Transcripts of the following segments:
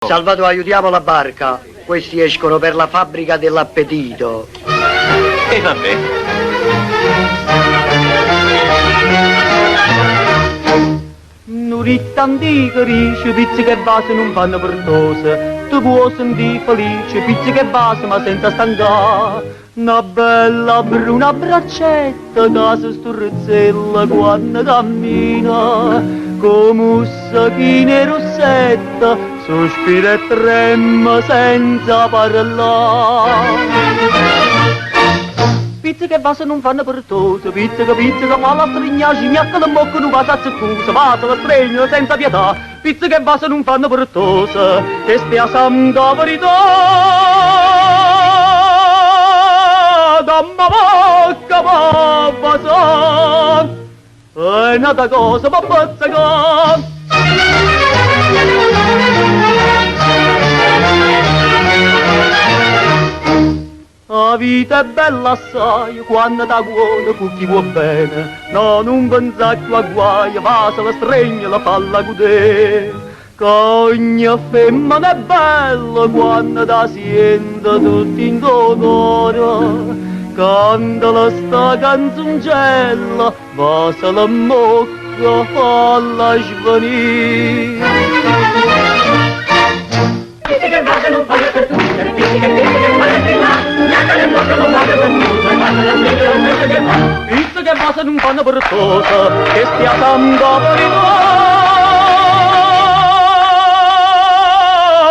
Salvato, aiutiamo la barca. Questi escono per la fabbrica dell'appetito. E vabbè. Nuritta antica dice, pizze che base non fanno pertose. Tu puoi sentire felice, pizze che base ma senza stancare. Una bella bruna braccetta che si sturrizzella quando cammina. Come un sacchino rossetta, sospira e trema senza parlare. Pizze che base non fanno pertose, pizze che fa la strigna, cimmiacca la bocca non va a saccusa, passa la stregna senza pietà. Pizze che base non fanno pertose, che stia santa verità. Damma bocca ma basa, è nata cosa ma bazzaca. La vita è bella assai, quando da cuore con chi vuol bene. No, non pensare più a guai, passa la stregna, la palla godere. Che ogni femmina è bella quando da siente tutti in cuore. Cantala sta canzoncella, passa la mocca, falla svenire. Pizze che base non fanno per tutte, pizze che Pizze che base non fanno pertosa, che stia tanta verità.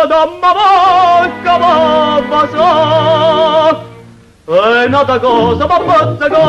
Damma bocca ma basa, è nata cosa ma bazzaca.